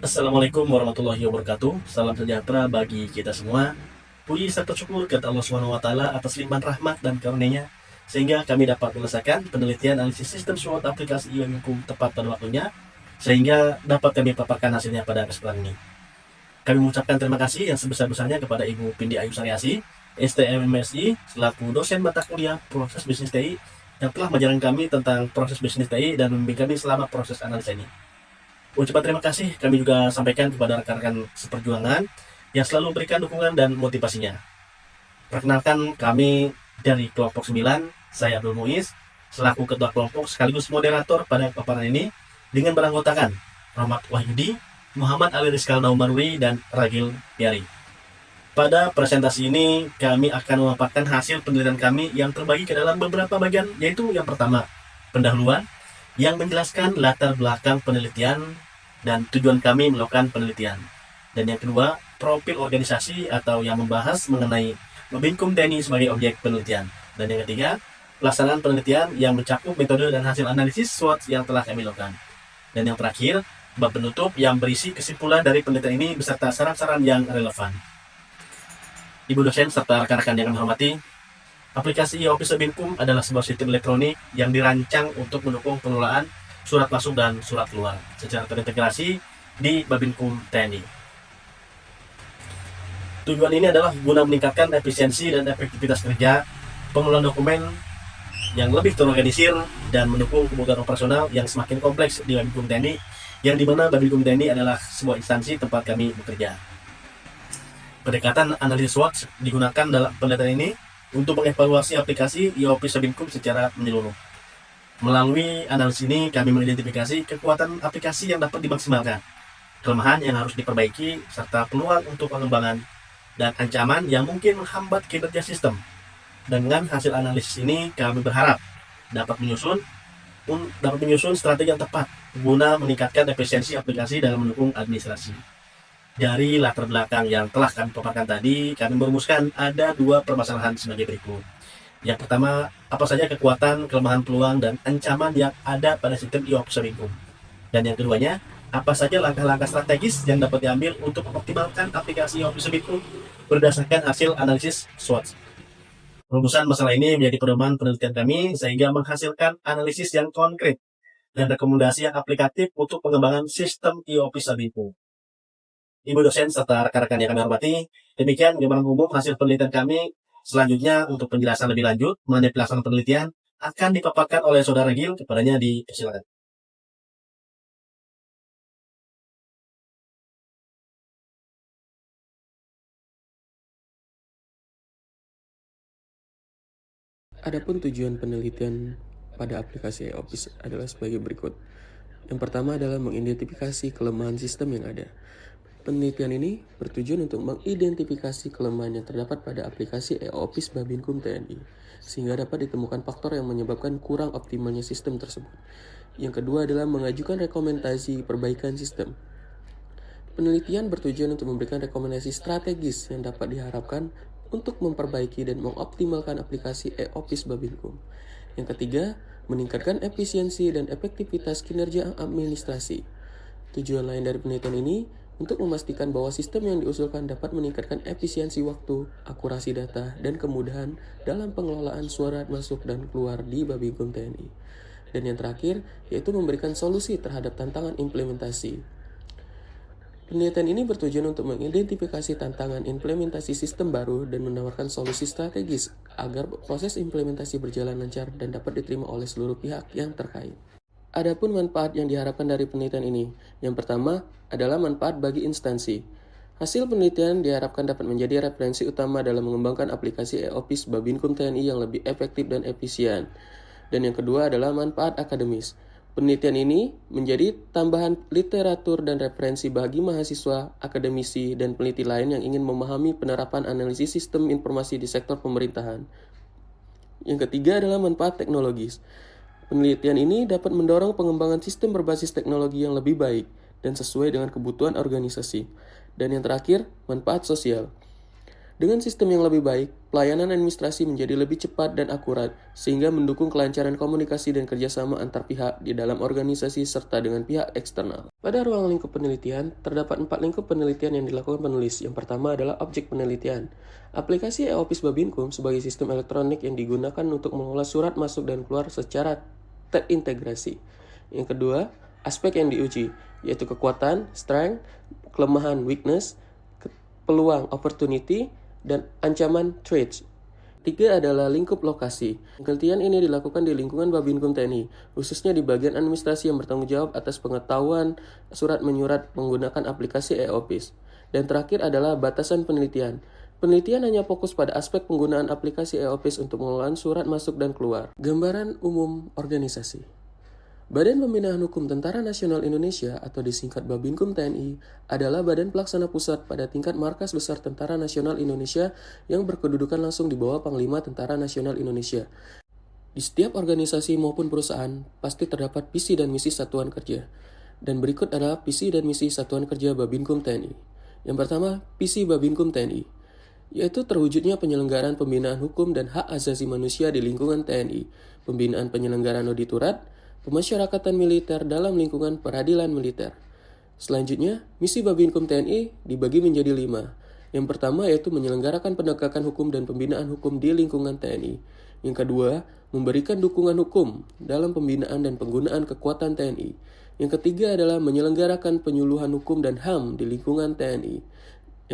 Assalamualaikum warahmatullahi wabarakatuh. Salam sejahtera bagi kita semua. Puji serta syukur kepada Allah Subhanahu wa taala atas limpahan rahmat dan karunia-Nya sehingga kami dapat menyelesaikan penelitian analisis sistem SWOT aplikasi IWMKUM tepat pada waktunya sehingga dapat kami paparkan hasilnya pada kesempatan ini. Kami mengucapkan terima kasih yang sebesar-besarnya kepada Ibu Pindi Ayu Saryasi, STMMSI, selaku dosen mata kuliah proses bisnis TI yang telah mengajarkan kami tentang proses bisnis TI dan membimbing kami selama proses analisa ini. Ucapan terima kasih kami juga sampaikan kepada rekan-rekan seperjuangan yang selalu memberikan dukungan dan motivasinya. Perkenalkan, kami dari kelompok 9, saya Abdul Muiz, selaku ketua kelompok sekaligus moderator pada paparan ini dengan beranggotakan Rahmat Wahyudi, Muhammad Ali Rizkal Naumaruri, dan Ragil Piari. Pada presentasi ini, kami akan memaparkan hasil penelitian kami yang terbagi ke dalam beberapa bagian, yaitu yang pertama, pendahuluan, yang menjelaskan latar belakang penelitian dan tujuan kami melakukan penelitian. Dan yang kedua, profil organisasi atau yang membahas mengenai Babinkum TNI sebagai objek penelitian. Dan yang ketiga, pelaksanaan penelitian yang mencakup metode dan hasil analisis SWOT yang telah kami lakukan. Dan yang terakhir, bab penutup yang berisi kesimpulan dari penelitian ini beserta saran-saran yang relevan. Ibu dosen serta rekan-rekan yang kami hormati, aplikasi e-Office Babinkum adalah sebuah sistem elektronik yang dirancang untuk mendukung pengelolaan surat masuk dan surat keluar secara terintegrasi di Babinkum TNI. Tujuan ini adalah guna meningkatkan efisiensi dan efektivitas kerja, pengelolaan dokumen yang lebih terorganisir, dan mendukung kebutuhan operasional yang semakin kompleks di Babinkum TNI, yang dimana Babinkum TNI adalah sebuah instansi tempat kami bekerja. Pendekatan analisis SWOT digunakan dalam penelitian ini untuk mengevaluasi aplikasi e-Office Babinkum secara menyeluruh. Melalui analisis ini, kami mengidentifikasi kekuatan aplikasi yang dapat dimaksimalkan, kelemahan yang harus diperbaiki, serta peluang untuk pengembangan, dan ancaman yang mungkin menghambat kinerja sistem. Dengan hasil analisis ini, kami berharap dapat menyusun strategi yang tepat guna meningkatkan efisiensi aplikasi dalam mendukung administrasi. Dari latar belakang yang telah kami paparkan tadi, kami merumuskan ada dua permasalahan sebagai berikut. Yang pertama, apa saja kekuatan, kelemahan, peluang, dan ancaman yang ada pada sistem e-Office Babinkum. Dan yang keduanya, apa saja langkah-langkah strategis yang dapat diambil untuk mengoptimalkan aplikasi e-Office Babinkum berdasarkan hasil analisis SWOT. Rumusan masalah ini menjadi pedoman penelitian kami sehingga menghasilkan analisis yang konkret dan rekomendasi yang aplikatif untuk pengembangan sistem e-Office Babinkum. Ibu dosen serta rekan-rekan yang kami hormati, demikian gambaran umum hasil penelitian kami. Selanjutnya, untuk penjelasan lebih lanjut mengenai pelaksanaan penelitian akan dipaparkan oleh Saudara Gil, kepadanya dipersilakan. Adapun tujuan penelitian pada aplikasi e-Office adalah sebagai berikut. Yang pertama adalah mengidentifikasi kelemahan sistem yang ada. Penelitian ini bertujuan untuk mengidentifikasi kelemahan yang terdapat pada aplikasi e-Office Babinkum TNI, sehingga dapat ditemukan faktor yang menyebabkan kurang optimalnya sistem tersebut. Yang kedua adalah mengajukan rekomendasi perbaikan sistem. Penelitian bertujuan untuk memberikan rekomendasi strategis yang dapat diharapkan untuk memperbaiki dan mengoptimalkan aplikasi e-Office Babinkum. Yang ketiga, meningkatkan efisiensi dan efektivitas kinerja administrasi. Tujuan lain dari penelitian ini untuk memastikan bahwa sistem yang diusulkan dapat meningkatkan efisiensi waktu, akurasi data, dan kemudahan dalam pengelolaan surat masuk dan keluar di Babinkum TNI. Dan yang terakhir, yaitu memberikan solusi terhadap tantangan implementasi. Penelitian ini bertujuan untuk mengidentifikasi tantangan implementasi sistem baru dan menawarkan solusi strategis agar proses implementasi berjalan lancar dan dapat diterima oleh seluruh pihak yang terkait. Adapun manfaat yang diharapkan dari penelitian ini, yang pertama adalah manfaat bagi instansi. Hasil penelitian diharapkan dapat menjadi referensi utama dalam mengembangkan aplikasi e-Office Babinkum TNI yang lebih efektif dan efisien. Dan yang kedua adalah manfaat akademis. Penelitian ini menjadi tambahan literatur dan referensi bagi mahasiswa, akademisi, dan peneliti lain yang ingin memahami penerapan analisis sistem informasi di sektor pemerintahan. Yang ketiga adalah manfaat teknologis. Penelitian ini dapat mendorong pengembangan sistem berbasis teknologi yang lebih baik dan sesuai dengan kebutuhan organisasi. Dan yang terakhir, manfaat sosial. Dengan sistem yang lebih baik, pelayanan administrasi menjadi lebih cepat dan akurat, sehingga mendukung kelancaran komunikasi dan kerjasama antar pihak di dalam organisasi serta dengan pihak eksternal. Pada ruang lingkup penelitian, terdapat 4 lingkup penelitian yang dilakukan penulis. Yang pertama adalah objek penelitian. Aplikasi e-Office Babinkum sebagai sistem elektronik yang digunakan untuk mengolah surat masuk dan keluar secara terintegrasi. Yang kedua, aspek yang diuji, yaitu kekuatan, strength, kelemahan, weakness, peluang, opportunity, dan ancaman threats. Tiga adalah lingkup lokasi. Penelitian ini dilakukan di lingkungan Babinkum TNI, khususnya di bagian administrasi yang bertanggung jawab atas pengetahuan surat menyurat menggunakan aplikasi e-Office. Dan terakhir adalah batasan penelitian. Penelitian hanya fokus pada aspek penggunaan aplikasi e-Office untuk pengelolaan surat masuk dan keluar. Gambaran umum organisasi. Badan Pembinaan Hukum Tentara Nasional Indonesia atau disingkat Babinkum TNI adalah badan pelaksana pusat pada tingkat Markas Besar Tentara Nasional Indonesia yang berkedudukan langsung di bawah Panglima Tentara Nasional Indonesia. Di setiap organisasi maupun perusahaan pasti terdapat visi dan misi satuan kerja. Dan berikut adalah visi dan misi satuan kerja Babinkum TNI. Yang pertama, visi Babinkum TNI, yaitu terwujudnya penyelenggaraan pembinaan hukum dan hak asasi manusia di lingkungan TNI, pembinaan penyelenggaraan auditorat, pemasyarakatan militer dalam lingkungan peradilan militer. Selanjutnya, misi Babinkum TNI dibagi menjadi 5. Yang pertama yaitu menyelenggarakan penegakan hukum dan pembinaan hukum di lingkungan TNI. Yang kedua, memberikan dukungan hukum dalam pembinaan dan penggunaan kekuatan TNI. Yang ketiga adalah menyelenggarakan penyuluhan hukum dan HAM di lingkungan TNI.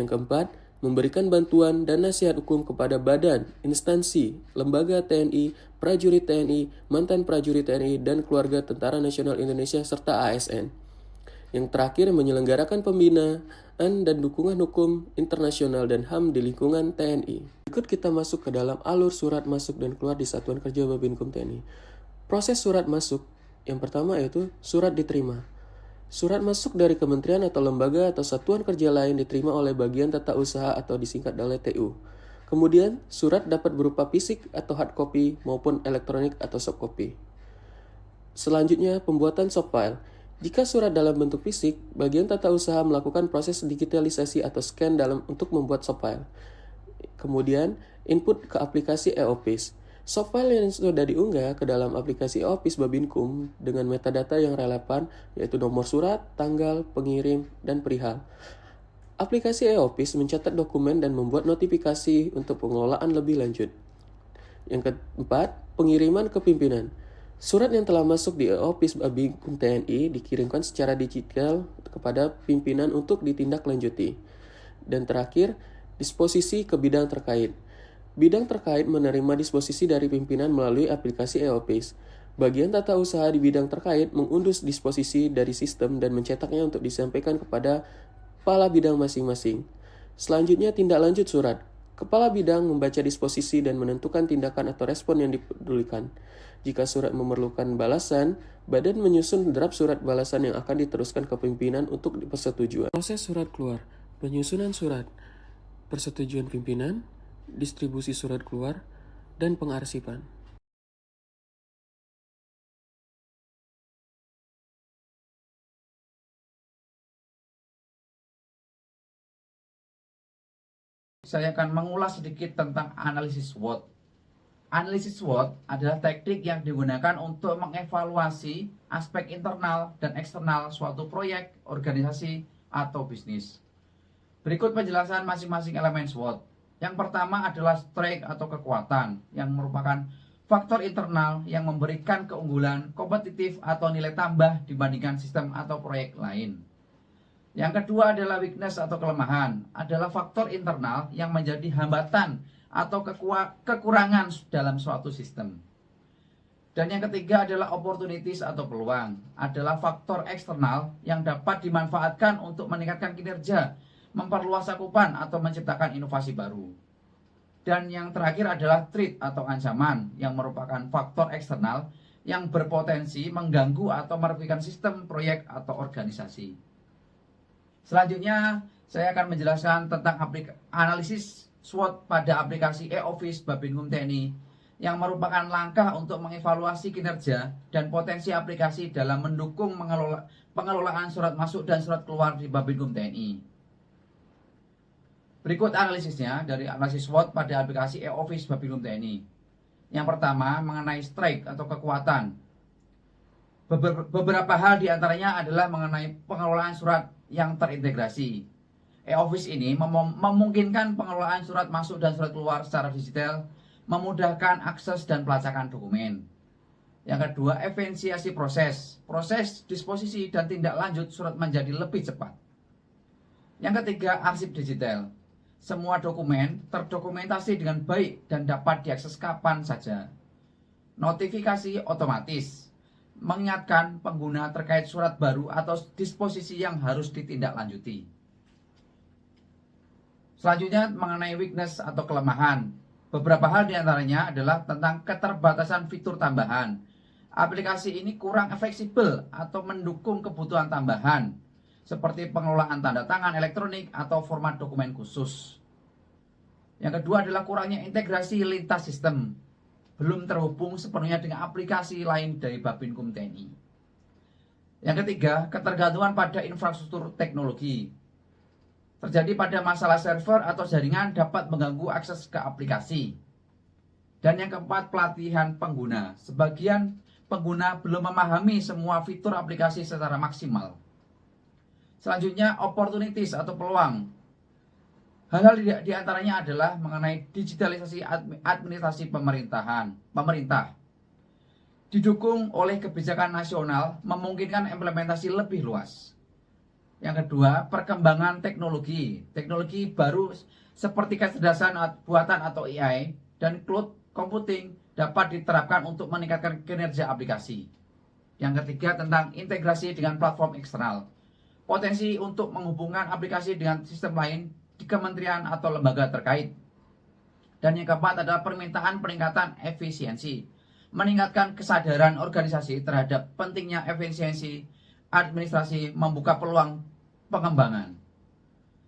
Yang keempat, memberikan bantuan dan nasihat hukum kepada badan, instansi, lembaga TNI, prajurit TNI, mantan prajurit TNI, dan keluarga Tentara Nasional Indonesia serta ASN. Yang terakhir, menyelenggarakan pembinaan dan dukungan hukum internasional dan HAM di lingkungan TNI. Berikut kita masuk ke dalam alur surat masuk dan keluar di Satuan Kerja Babinkum TNI. Proses surat masuk, yang pertama yaitu surat diterima. Surat masuk dari kementerian atau lembaga atau satuan kerja lain diterima oleh bagian tata usaha atau disingkat TU. Kemudian, surat dapat berupa fisik atau hard copy maupun elektronik atau soft copy. Selanjutnya, pembuatan soft file. Jika surat dalam bentuk fisik, bagian tata usaha melakukan proses digitalisasi atau scan untuk membuat soft file. Kemudian, input ke aplikasi e-Office. Soft file yang sudah diunggah ke dalam aplikasi e-Office Babinkum dengan metadata yang relevan yaitu nomor surat, tanggal, pengirim, dan perihal. Aplikasi e-Office mencatat dokumen dan membuat notifikasi untuk pengelolaan lebih lanjut. Yang keempat, pengiriman ke pimpinan. Surat yang telah masuk di e-Office Babinkum TNI dikirimkan secara digital kepada pimpinan untuk ditindaklanjuti. Dan terakhir, disposisi ke bidang terkait. Bidang terkait menerima disposisi dari pimpinan melalui aplikasi e-Office. Bagian tata usaha di bidang terkait mengunduh disposisi dari sistem dan mencetaknya untuk disampaikan kepada kepala bidang masing-masing. Selanjutnya tindak lanjut surat. Kepala bidang membaca disposisi dan menentukan tindakan atau respon yang dipedulikan. Jika surat memerlukan balasan, badan menyusun draft surat balasan yang akan diteruskan ke pimpinan untuk persetujuan. Proses surat keluar, penyusunan surat, persetujuan pimpinan, distribusi surat keluar, dan pengarsipan. Saya akan mengulas sedikit tentang analisis SWOT. Analisis SWOT adalah teknik yang digunakan untuk mengevaluasi aspek internal dan eksternal suatu proyek, organisasi, atau bisnis. Berikut penjelasan masing-masing elemen SWOT. Yang pertama adalah strength atau kekuatan, yang merupakan faktor internal yang memberikan keunggulan, kompetitif, atau nilai tambah dibandingkan sistem atau proyek lain. Yang kedua adalah weakness atau kelemahan, adalah faktor internal yang menjadi hambatan atau kekurangan dalam suatu sistem. Dan yang ketiga adalah opportunities atau peluang, adalah faktor eksternal yang dapat dimanfaatkan untuk meningkatkan kinerja, memperluas cakupan atau menciptakan inovasi baru. Dan yang terakhir adalah threat atau ancaman yang merupakan faktor eksternal yang berpotensi mengganggu atau merugikan sistem, proyek, atau organisasi. Selanjutnya saya akan menjelaskan tentang analisis SWOT pada aplikasi e-Office Babinkum TNI yang merupakan langkah untuk mengevaluasi kinerja dan potensi aplikasi dalam mendukung pengelolaan surat masuk dan surat keluar di Babinkum TNI. Berikut analisisnya dari analisis SWOT pada aplikasi e-Office Babinkum TNI. Yang pertama mengenai strike atau kekuatan. Beberapa hal diantaranya adalah mengenai pengelolaan surat yang terintegrasi. E-Office ini memungkinkan pengelolaan surat masuk dan surat keluar secara digital, memudahkan akses dan pelacakan dokumen. Yang kedua, efisiensi proses. Proses, disposisi, dan tindak lanjut surat menjadi lebih cepat. Yang ketiga, arsip digital. Semua dokumen terdokumentasi dengan baik dan dapat diakses kapan saja. Notifikasi otomatis mengingatkan pengguna terkait surat baru atau disposisi yang harus ditindaklanjuti. Selanjutnya mengenai weakness atau kelemahan. Beberapa hal diantaranya adalah tentang keterbatasan fitur tambahan. Aplikasi ini kurang fleksibel atau mendukung kebutuhan tambahan seperti pengelolaan tanda tangan elektronik atau format dokumen khusus. Yang kedua adalah kurangnya integrasi lintas sistem, belum terhubung sepenuhnya dengan aplikasi lain dari Babinkum TNI. Yang ketiga, ketergantungan pada infrastruktur teknologi. Terjadi pada masalah server atau jaringan dapat mengganggu akses ke aplikasi. Dan yang keempat, pelatihan pengguna. Sebagian pengguna belum memahami semua fitur aplikasi secara maksimal. Selanjutnya, opportunities atau peluang. Hal-hal diantaranya adalah mengenai digitalisasi administrasi pemerintah. Didukung oleh kebijakan nasional, memungkinkan implementasi lebih luas. Yang kedua, perkembangan teknologi. Teknologi baru seperti kecerdasan buatan atau AI dan cloud computing dapat diterapkan untuk meningkatkan kinerja aplikasi. Yang ketiga, tentang integrasi dengan platform eksternal. Potensi untuk menghubungkan aplikasi dengan sistem lain di kementerian atau lembaga terkait. Dan yang keempat adalah permintaan peningkatan efisiensi. Meningkatkan kesadaran organisasi terhadap pentingnya efisiensi administrasi, membuka peluang pengembangan.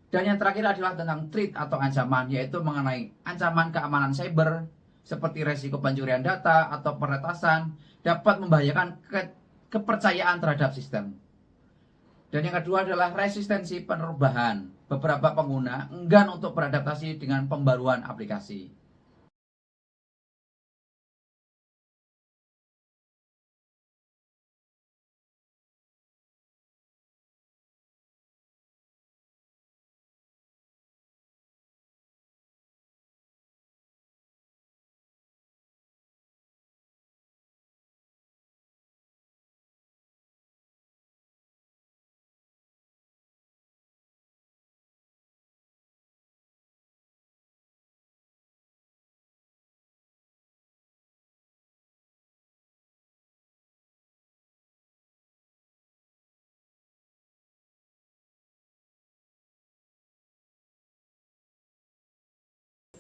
Dan yang terakhir adalah tentang threat atau ancaman, yaitu mengenai ancaman keamanan cyber seperti resiko pencurian data atau peretasan dapat membahayakan kepercayaan terhadap sistem. Dan yang kedua adalah resistensi perubahan. Beberapa pengguna enggan untuk beradaptasi dengan pembaruan aplikasi.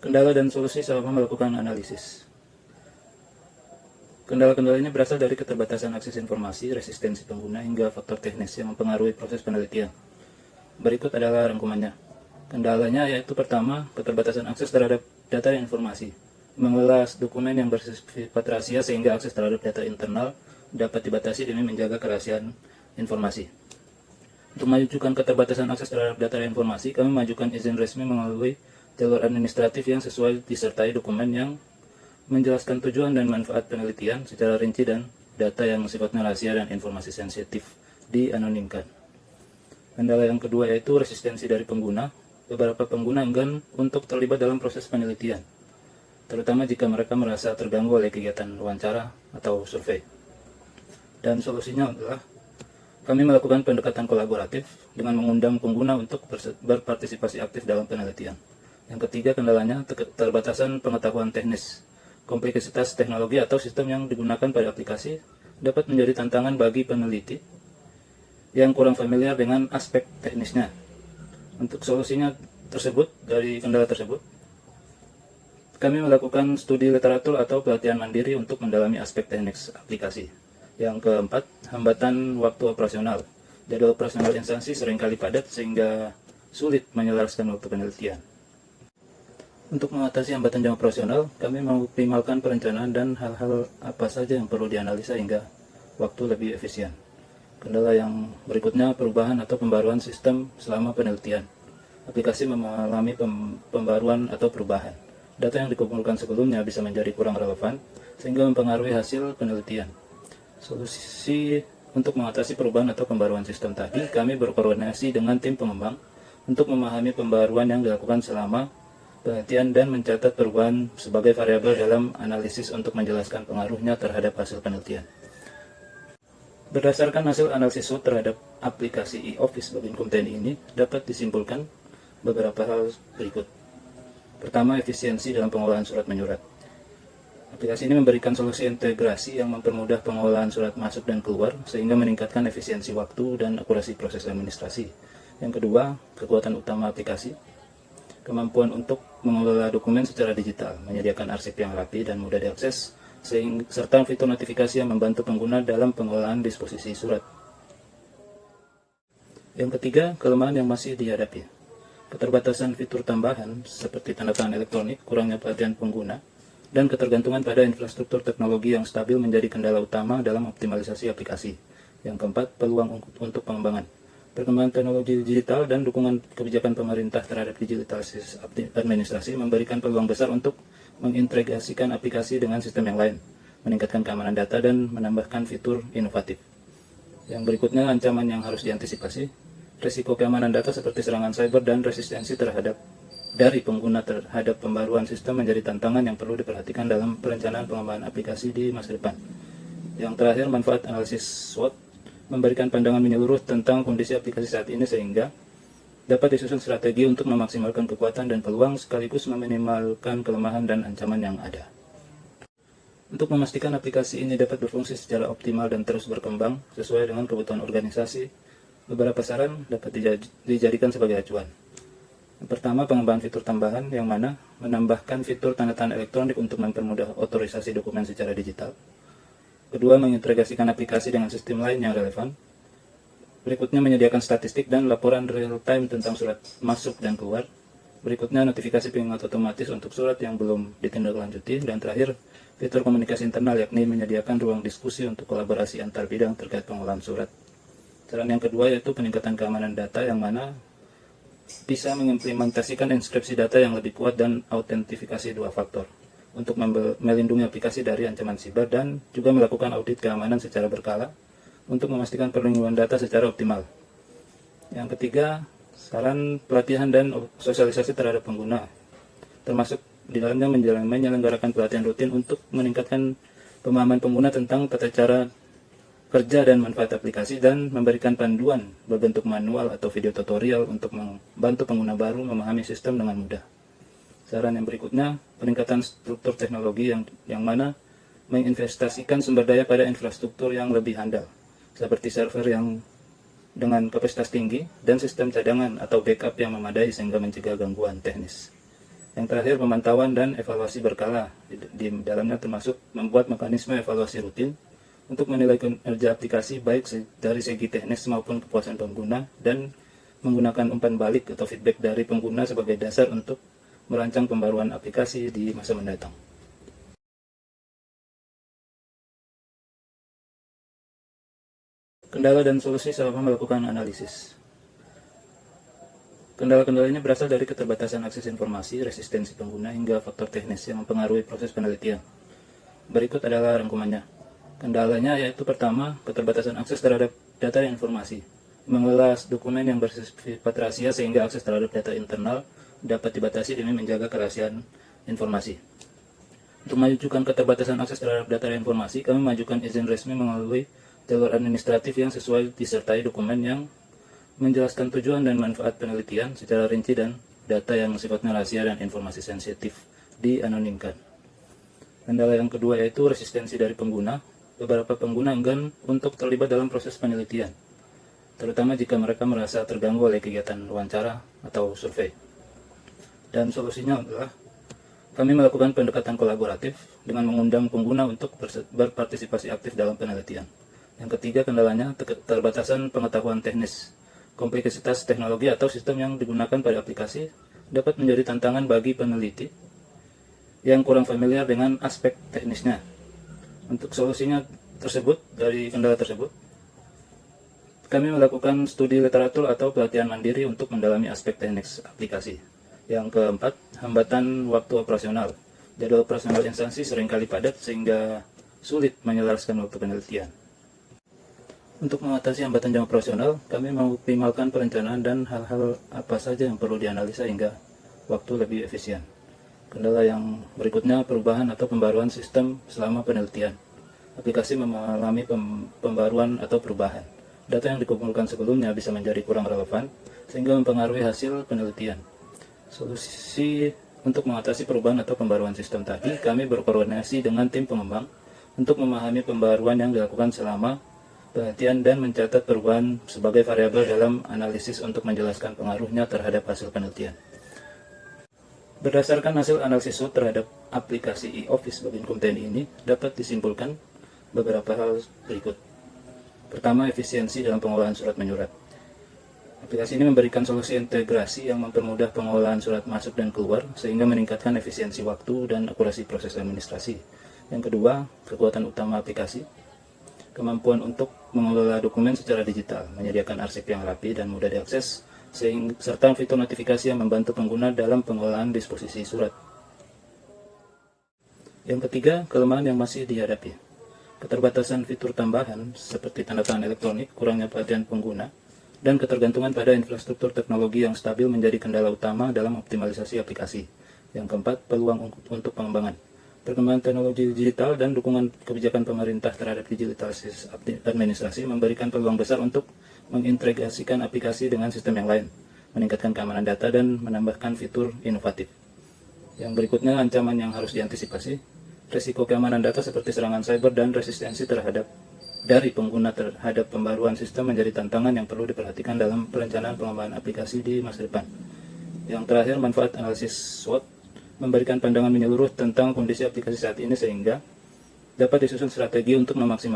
Kendala dan solusi selama melakukan analisis. Kendala-kendala ini berasal dari keterbatasan akses informasi, resistensi pengguna, hingga faktor teknis yang mempengaruhi proses penelitian. Berikut adalah rangkumannya. Kendalanya yaitu pertama, keterbatasan akses terhadap data dan informasi. Mengelola dokumen yang bersifat rahasia sehingga akses terhadap data internal dapat dibatasi demi menjaga kerahasiaan informasi. Untuk mengajukan keterbatasan akses terhadap data dan informasi, kami mengajukan izin resmi melalui jalur administratif yang sesuai disertai dokumen yang menjelaskan tujuan dan manfaat penelitian secara rinci dan data yang sifatnya rahasia dan informasi sensitif dianonimkan. Kendala yang kedua yaitu resistensi dari pengguna. Beberapa pengguna enggan untuk terlibat dalam proses penelitian, terutama jika mereka merasa terganggu oleh kegiatan wawancara atau survei. Dan solusinya adalah kami melakukan pendekatan kolaboratif dengan mengundang pengguna untuk berpartisipasi aktif dalam penelitian. Yang ketiga, kendalanya keterbatasan pengetahuan teknis. Kompleksitas teknologi atau sistem yang digunakan pada aplikasi dapat menjadi tantangan bagi peneliti yang kurang familiar dengan aspek teknisnya. Untuk solusinya tersebut, dari kendala tersebut, kami melakukan studi literatur atau pelatihan mandiri untuk mendalami aspek teknis aplikasi. Yang keempat, hambatan waktu operasional. Jadwal operasional instansi seringkali padat sehingga sulit menyelaraskan waktu penelitian. Untuk mengatasi hambatan jam operasional, kami mengoptimalkan perencanaan dan hal-hal apa saja yang perlu dianalisa hingga waktu lebih efisien. Kendala yang berikutnya, perubahan atau pembaruan sistem selama penelitian. aplikasi mengalami pembaruan atau perubahan. Data yang dikumpulkan sebelumnya bisa menjadi kurang relevan, sehingga mempengaruhi hasil penelitian. Solusi untuk mengatasi perubahan atau pembaruan sistem tadi, kami berkoordinasi dengan tim pengembang untuk memahami pembaruan yang dilakukan selama penelitian dan mencatat perubahan sebagai variabel dalam analisis untuk menjelaskan pengaruhnya terhadap hasil penelitian. Berdasarkan hasil analisis SWOT terhadap aplikasi e-Office Babinkum TNI ini, dapat disimpulkan beberapa hal berikut. Pertama, efisiensi dalam pengolahan surat menyurat. Aplikasi ini memberikan solusi integrasi yang mempermudah pengolahan surat masuk dan keluar, sehingga meningkatkan efisiensi waktu dan akurasi proses administrasi. Yang kedua, kekuatan utama aplikasi, kemampuan untuk mengelola dokumen secara digital, menyediakan arsip yang rapi dan mudah diakses, serta fitur notifikasi yang membantu pengguna dalam pengelolaan disposisi surat. Yang ketiga, kelemahan yang masih dihadapi. Keterbatasan fitur tambahan seperti tanda tangan elektronik, kurangnya perhatian pengguna, dan ketergantungan pada infrastruktur teknologi yang stabil menjadi kendala utama dalam optimalisasi aplikasi. Yang keempat, peluang untuk pengembangan. Perkembangan teknologi digital dan dukungan kebijakan pemerintah terhadap digitalisasi administrasi memberikan peluang besar untuk mengintegrasikan aplikasi dengan sistem yang lain, meningkatkan keamanan data, dan menambahkan fitur inovatif. Yang berikutnya, ancaman yang harus diantisipasi. Risiko keamanan data seperti serangan cyber dan resistensi dari pengguna terhadap pembaruan sistem menjadi tantangan yang perlu diperhatikan dalam perencanaan pengembangan aplikasi di masa depan. Yang terakhir, manfaat analisis SWOT memberikan pandangan menyeluruh tentang kondisi aplikasi saat ini sehingga dapat disusun strategi untuk memaksimalkan kekuatan dan peluang sekaligus meminimalkan kelemahan dan ancaman yang ada. Untuk memastikan aplikasi ini dapat berfungsi secara optimal dan terus berkembang sesuai dengan kebutuhan organisasi, beberapa saran dapat dijadikan sebagai acuan. Yang pertama, pengembangan fitur tambahan yang mana menambahkan fitur tanda tangan elektronik untuk mempermudah otorisasi dokumen secara digital. Kedua, mengintegrasikan aplikasi dengan sistem lain yang relevan. Berikutnya, menyediakan statistik dan laporan real-time tentang surat masuk dan keluar. Berikutnya, notifikasi pengingat otomatis untuk surat yang belum ditindaklanjuti. Dan terakhir, fitur komunikasi internal yakni menyediakan ruang diskusi untuk kolaborasi antar bidang terkait pengolahan surat. Saran yang kedua yaitu peningkatan keamanan data yang mana bisa mengimplementasikan inskripsi data yang lebih kuat dan autentifikasi dua faktor untuk melindungi aplikasi dari ancaman siber dan juga melakukan audit keamanan secara berkala untuk memastikan perlindungan data secara optimal. Yang ketiga, saran pelatihan dan sosialisasi terhadap pengguna, termasuk di dalamnya menyelenggarakan pelatihan rutin untuk meningkatkan pemahaman pengguna tentang tata cara kerja dan manfaat aplikasi dan memberikan panduan berbentuk manual atau video tutorial untuk membantu pengguna baru memahami sistem dengan mudah. Saran yang berikutnya, peningkatan struktur teknologi yang mana menginvestasikan sumber daya pada infrastruktur yang lebih handal, seperti server yang dengan kapasitas tinggi dan sistem cadangan atau backup yang memadai sehingga mencegah gangguan teknis. Yang terakhir, pemantauan dan evaluasi berkala. Di dalamnya termasuk membuat mekanisme evaluasi rutin untuk menilai kinerja aplikasi baik dari segi teknis maupun kepuasan pengguna dan menggunakan umpan balik atau feedback dari pengguna sebagai dasar untuk merancang pembaruan aplikasi di masa mendatang. Kendala dan solusi selama melakukan analisis. Kendala-kendalanya berasal dari keterbatasan akses informasi, resistensi pengguna, hingga faktor teknis yang mempengaruhi proses penelitian. Berikut adalah rangkumannya. Kendalanya yaitu pertama, keterbatasan akses terhadap data dan informasi. Mengelola dokumen yang bersifat rahasia sehingga akses terhadap data internal dapat dibatasi demi menjaga kerahasiaan informasi. Untuk mengajukan keterbatasan akses terhadap data dan informasi, kami mengajukan izin resmi melalui jalur administratif yang sesuai disertai dokumen yang menjelaskan tujuan dan manfaat penelitian secara rinci dan data yang sifatnya rahasia dan informasi sensitif dianonimkan. Kendala yang kedua yaitu resistensi dari pengguna. Beberapa pengguna enggan untuk terlibat dalam proses penelitian, terutama jika mereka merasa terganggu oleh kegiatan wawancara atau survei. Dan solusinya adalah kami melakukan pendekatan kolaboratif dengan mengundang pengguna untuk berpartisipasi aktif dalam penelitian. Yang ketiga, kendalanya keterbatasan pengetahuan teknis. Kompleksitas teknologi atau sistem yang digunakan pada aplikasi dapat menjadi tantangan bagi peneliti yang kurang familiar dengan aspek teknisnya. Untuk solusinya tersebut, dari kendala tersebut, kami melakukan studi literatur atau pelatihan mandiri untuk mendalami aspek teknis aplikasi. Yang keempat, hambatan waktu operasional. Jadwal operasional instansi seringkali padat sehingga sulit menyelaraskan waktu penelitian. Untuk mengatasi hambatan jam operasional, kami mengoptimalkan perencanaan dan hal-hal apa saja yang perlu dianalisa hingga waktu lebih efisien. Kendala yang berikutnya, perubahan atau pembaruan sistem selama penelitian. Aplikasi mengalami pembaruan atau perubahan. Data yang dikumpulkan sebelumnya bisa menjadi kurang relevan, sehingga mempengaruhi hasil penelitian. Solusi untuk mengatasi perubahan atau pembaruan sistem tadi, kami berkoordinasi dengan tim pengembang untuk memahami pembaruan yang dilakukan selama penelitian dan mencatat perubahan sebagai variabel dalam analisis untuk menjelaskan pengaruhnya terhadap hasil penelitian. Berdasarkan hasil analisis SWOT terhadap aplikasi e-Office Babinkum TNI ini, dapat disimpulkan beberapa hal berikut. Pertama, efisiensi dalam pengolahan surat menyurat. Aplikasi ini memberikan solusi integrasi yang mempermudah pengolahan surat masuk dan keluar, sehingga meningkatkan efisiensi waktu dan akurasi proses administrasi. Yang kedua, kekuatan utama aplikasi, kemampuan untuk mengelola dokumen secara digital, menyediakan arsip yang rapi dan mudah diakses, serta fitur notifikasi yang membantu pengguna dalam pengolahan disposisi surat. Yang ketiga, kelemahan yang masih dihadapi. Keterbatasan fitur tambahan seperti tanda tangan elektronik, kurangnya perhatian pengguna, dan ketergantungan pada infrastruktur teknologi yang stabil menjadi kendala utama dalam optimalisasi aplikasi. Yang keempat, peluang untuk pengembangan. Perkembangan teknologi digital dan dukungan kebijakan pemerintah terhadap digitalisasi administrasi memberikan peluang besar untuk mengintegrasikan aplikasi dengan sistem yang lain, meningkatkan keamanan data, dan menambahkan fitur inovatif. Yang berikutnya, ancaman yang harus diantisipasi. Risiko keamanan data seperti serangan cyber dan resistensi dari pengguna terhadap pembaruan sistem menjadi tantangan yang perlu diperhatikan dalam perencanaan pengembangan aplikasi di masa depan. Yang terakhir, manfaat analisis SWOT memberikan pandangan menyeluruh tentang kondisi aplikasi saat ini sehingga dapat disusun strategi untuk memaksimalkan